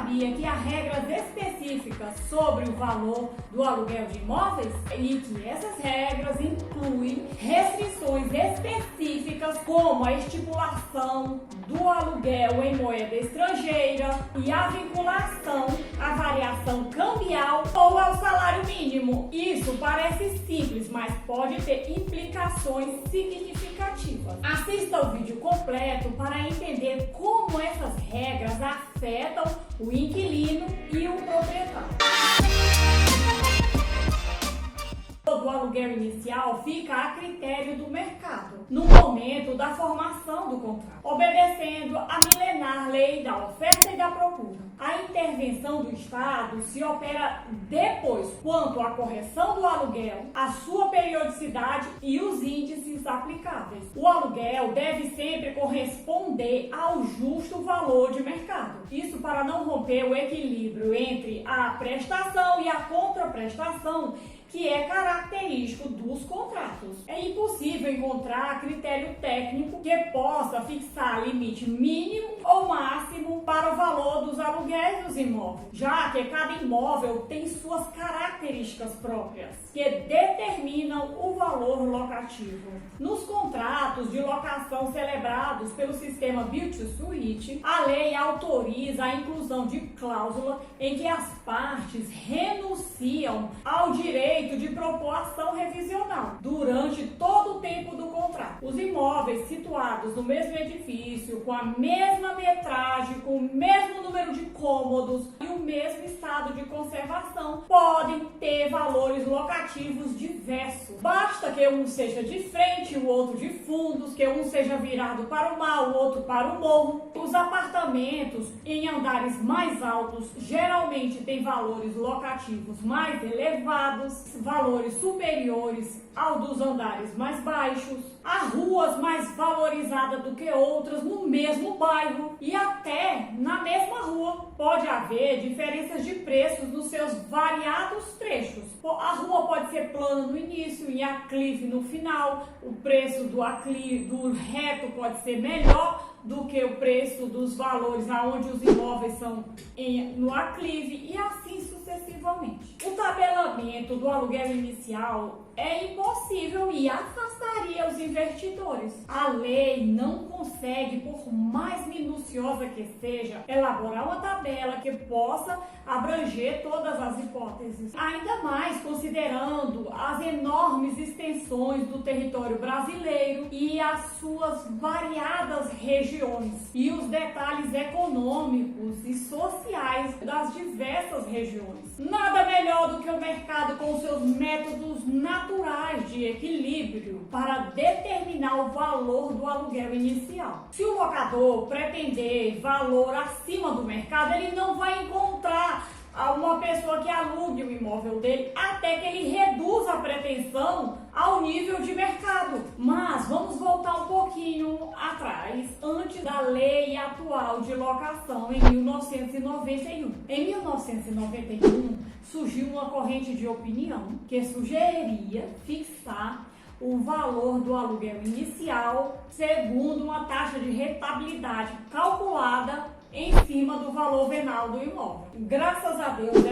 sabia que há regras específicas sobre o valor do aluguel de imóveis? E que essas regras incluem restrições específicas como a estipulação do aluguel em moeda estrangeira e a vinculação à variação cambial ou ao salário mínimo. Isso parece simples, mas pode ter implicações significativas. Assista o vídeo completo para entender como essas regras afetam o inquilino e o proprietário. Do aluguel inicial fica a critério do mercado, no momento da formação do contrato, obedecendo à milenar lei da oferta e da procura. A intervenção do Estado se opera depois quanto à correção do aluguel, a sua periodicidade e os índices aplicáveis. O aluguel deve sempre corresponder ao justo valor de mercado. Isso para não romper o equilíbrio entre a prestação e a contraprestação, que é característico dos contratos. É impossível encontrar critério técnico que possa fixar limite mínimo ou máximo para o valor dos aluguéis dos imóveis, já que cada imóvel tem suas características próprias, que determinam o valor locativo. Nos contratos de locação celebrados pelo sistema Build to Suit, a lei autoriza a inclusão de cláusula em que as partes renunciam ao direito de propor ação revisional durante todo o tempo do contrato. Os imóveis situados no mesmo edifício, com a mesma metragem, com o mesmo número de cômodos e o mesmo estado de conservação, podem ter valores locativos diversos. Basta que um seja de frente, o outro de fundos, que um seja virado para o mar, o outro para o morro. Os apartamentos em andares mais altos geralmente têm valores locativos mais elevados, valores superiores ao dos andares mais baixos. Há ruas mais valorizadas do que outras no mesmo bairro e até na mesma rua pode haver diferenças de preços nos seus variados trechos. A rua pode ser plana no início e aclive no final. O preço do reto pode ser melhor do que o preço dos valores aonde os imóveis são no aclive e assim sucessivamente. O tabelamento do aluguel inicial é impossível e afastaria os investidores. A lei não consegue, por mais minuciosa que seja, elaborar uma tabela que possa abranger todas as hipóteses. Ainda mais considerando as enormes extensões do território brasileiro e as suas variadas regiões e os detalhes econômicos e sociais das diversas regiões. Nada melhor do que o mercado com seus métodos naturais de equilíbrio para determinar o valor do aluguel inicial. Se o locador pretender valor acima do mercado, ele não vai encontrar uma pessoa que alugue o imóvel dele até que ele reduza a pretensão ao nível de mercado. Mas vamos voltar um pouquinho atrás, antes da lei atual de locação em 1991. Em 1991 surgiu uma corrente de opinião que sugeria fixar o valor do aluguel inicial segundo uma taxa de rentabilidade calculada em cima do valor venal do imóvel. Graças a Deus,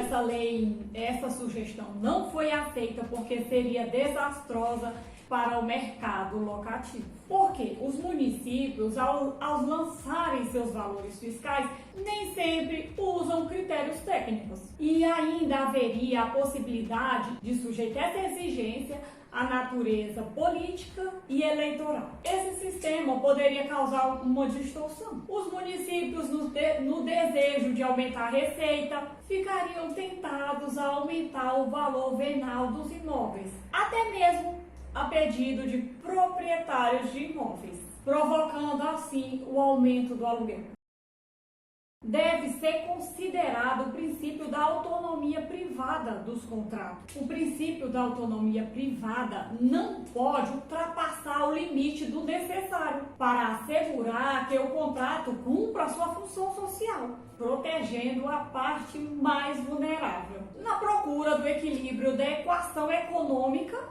essa sugestão não foi aceita porque seria desastrosa para o mercado locativo. Porque os municípios, ao lançarem seus valores fiscais, nem sempre usam critérios técnicos. E ainda haveria a possibilidade de sujeitar essa exigência à natureza política e eleitoral. Esse sistema poderia causar uma distorção. Os municípios, no desejo de aumentar a receita, ficariam tentados a aumentar o valor venal dos imóveis, até mesmo a pedido de proprietários de imóveis, provocando assim o aumento do aluguel. Deve ser considerado o princípio da autonomia privada dos contratos. O princípio da autonomia privada não pode ultrapassar o limite do necessário para assegurar que o contrato cumpra a sua função social, protegendo a parte mais vulnerável, na procura do equilíbrio da equação econômica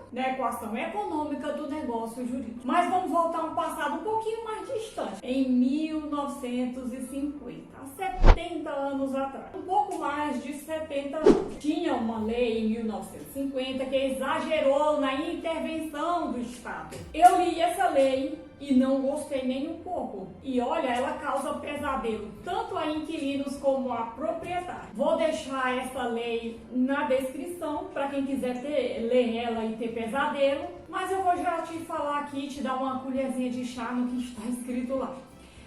do negócio jurídico. Mas vamos voltar a um passado um pouquinho mais distante. Em 1950, há 70 anos atrás, atrás, um pouco mais de 70 anos. Tinha uma lei em 1950 que exagerou na intervenção do Estado. Eu li essa lei e não gostei nem um pouco. E olha, ela causa pesadelo tanto a inquilinos como a proprietários. Vou deixar essa lei na descrição para quem quiser ler ela e ter pesadelo, mas eu vou já te falar aqui, te dar uma colherzinha de chá no que está escrito lá.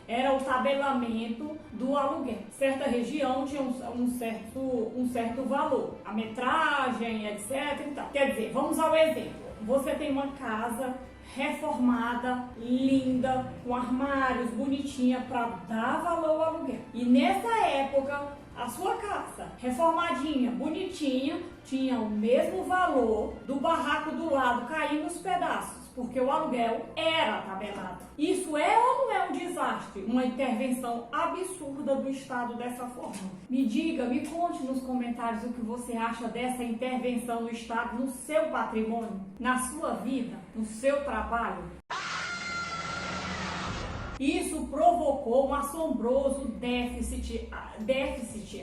Era o tabelamento do aluguel. Certa região tinha um certo valor, a metragem, etc. Então, quer dizer, vamos ao exemplo. Você tem uma casa reformada, linda, com armários, bonitinha, para dar valor ao aluguel. E nessa época, a sua casa, reformadinha, bonitinha, tinha o mesmo valor do barraco do lado caindo os pedaços, porque o aluguel era tabelado. Isso é ou não é um desastre? Uma intervenção absurda do Estado dessa forma? Me diga, me conte nos comentários o que você acha dessa intervenção do Estado no seu patrimônio, na sua vida, no seu trabalho. Isso provocou um assombroso déficit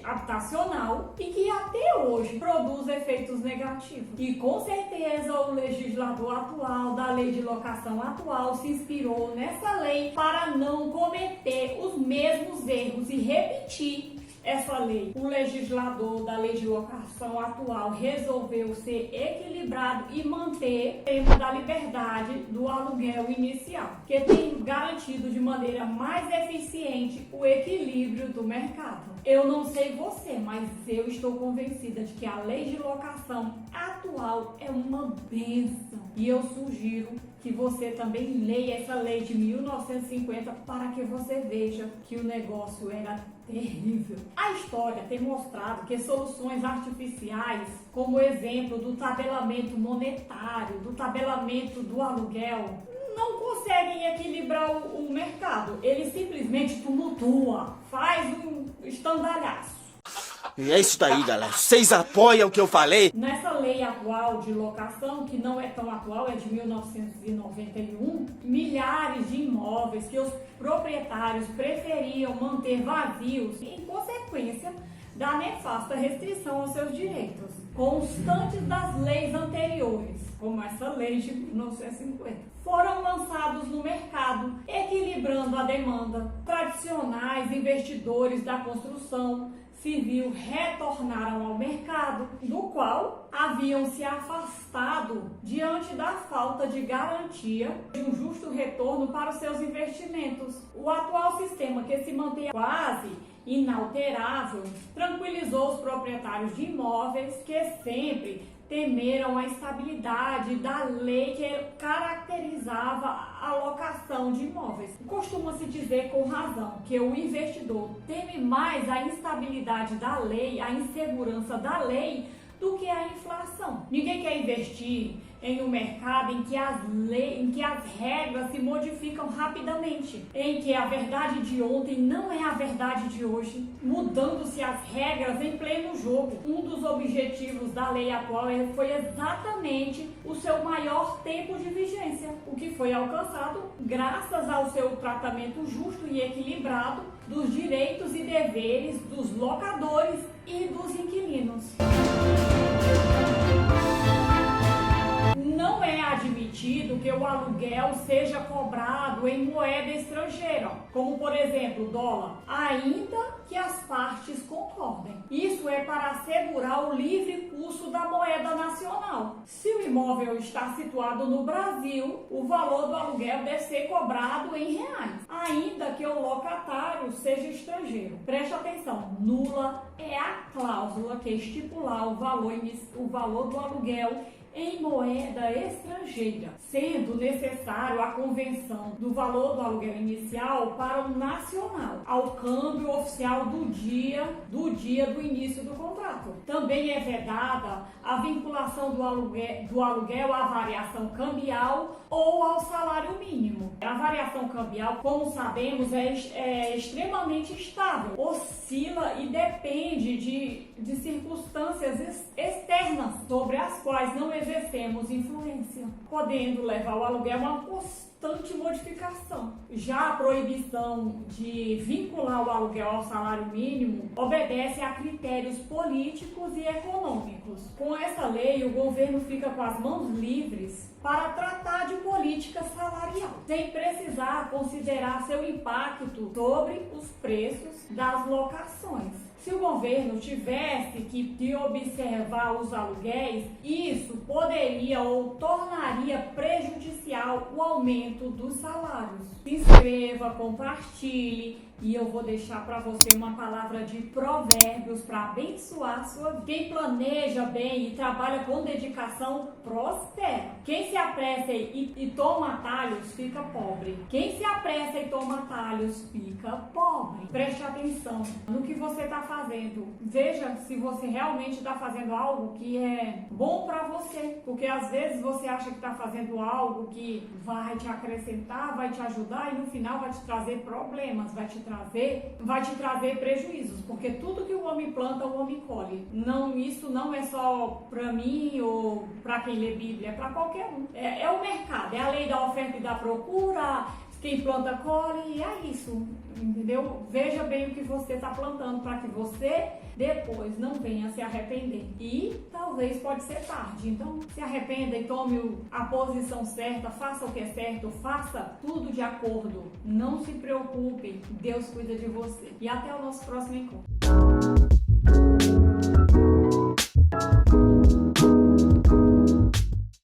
habitacional e que até hoje produz efeitos negativos. E com certeza o legislador atual, da lei de locação atual, se inspirou nessa lei para não cometer os mesmos erros e repetir essa lei. O legislador da lei de locação atual resolveu ser equilibrado e manter o tema da liberdade do aluguel inicial, que tem garantido de maneira mais eficiente o equilíbrio do mercado. Eu não sei você, mas eu estou convencida de que a lei de locação atual é uma bênção. E eu sugiro que você também leia essa lei de 1950 para que você veja que o negócio era terrível. A história tem mostrado que soluções artificiais, como o exemplo do tabelamento monetário, do tabelamento do aluguel, não conseguem equilibrar o mercado. Ele simplesmente tumultua, faz um estandalhaço. E é isso daí, galera. Vocês apoiam o que eu falei? Nessa lei atual de locação, que não é tão atual, é de 1991, milhares de imóveis que os proprietários preferiam manter vazios em consequência da nefasta restrição aos seus direitos, constantes das leis anteriores, como essa lei de 1950, foram lançados no mercado, equilibrando a demanda. Tradicionais investidores da construção civil retornaram ao mercado, do qual haviam se afastado diante da falta de garantia de um justo retorno para os seus investimentos. O atual sistema, que se mantém quase inalterável, tranquilizou os proprietários de imóveis que sempre temeram a estabilidade da lei que caracterizava a locação de imóveis. Costuma-se dizer com razão que o investidor teme mais a instabilidade da lei, a insegurança da lei, do que a inflação. Ninguém quer investir em um mercado em que as regras se modificam rapidamente, em que a verdade de ontem não é a verdade de hoje, mudando-se as regras em pleno jogo. Um dos objetivos da lei atual foi exatamente o seu maior tempo de vigência, o que foi alcançado graças ao seu tratamento justo e equilibrado dos direitos e deveres dos locadores e dos inquilinos. Não é admitido que o aluguel seja cobrado em moeda estrangeira, como por exemplo o dólar, ainda que as partes concordem. Isso é para assegurar o livre curso da moeda nacional. Se o imóvel está situado no Brasil, o valor do aluguel deve ser cobrado em reais, ainda que o locatário seja estrangeiro. Preste atenção, nula é a cláusula que estipular o valor do aluguel em moeda estrangeira, sendo necessário a conversão do valor do aluguel inicial para o nacional, ao câmbio oficial do dia do início do contrato. Também é vedada a vinculação do aluguel à variação cambial ou ao salário mínimo. A variação cambial, como sabemos, é extremamente instável, oscila e depende de circunstâncias externas sobre as quais não existe exercemos influência, podendo levar o aluguel a uma constante modificação. Já a proibição de vincular o aluguel ao salário mínimo obedece a critérios políticos e econômicos. Com essa lei, o governo fica com as mãos livres para tratar de política salarial, sem precisar considerar seu impacto sobre os preços das locações. Se o governo tivesse que observar os aluguéis, isso poderia ou tornaria prejudicial o aumento dos salários. Se inscreva, compartilhe e eu vou deixar para você uma palavra de provérbios para abençoar a sua vida. Quem planeja bem e trabalha com dedicação, prospera. Quem se apressa e toma atalhos, fica pobre. Quem se apressa e toma atalhos, fica pobre. Preste atenção no que você está fazendo. Veja se você realmente está fazendo algo que é bom para você. Porque às vezes você acha que está fazendo algo que vai te acrescentar, vai te ajudar e no final vai te trazer problemas, vai te trazer prejuízos, porque tudo que o homem planta, o homem colhe. Não, isso não é só para mim ou para quem lê Bíblia, é para qualquer um. É o mercado, é a lei da oferta e da procura. Quem planta colhe e é isso, entendeu? Veja bem o que você está plantando para que você depois não venha se arrepender. E talvez pode ser tarde, então se arrependa e tome a posição certa, faça o que é certo, faça tudo de acordo. Não se preocupe, Deus cuida de você. E até o nosso próximo encontro.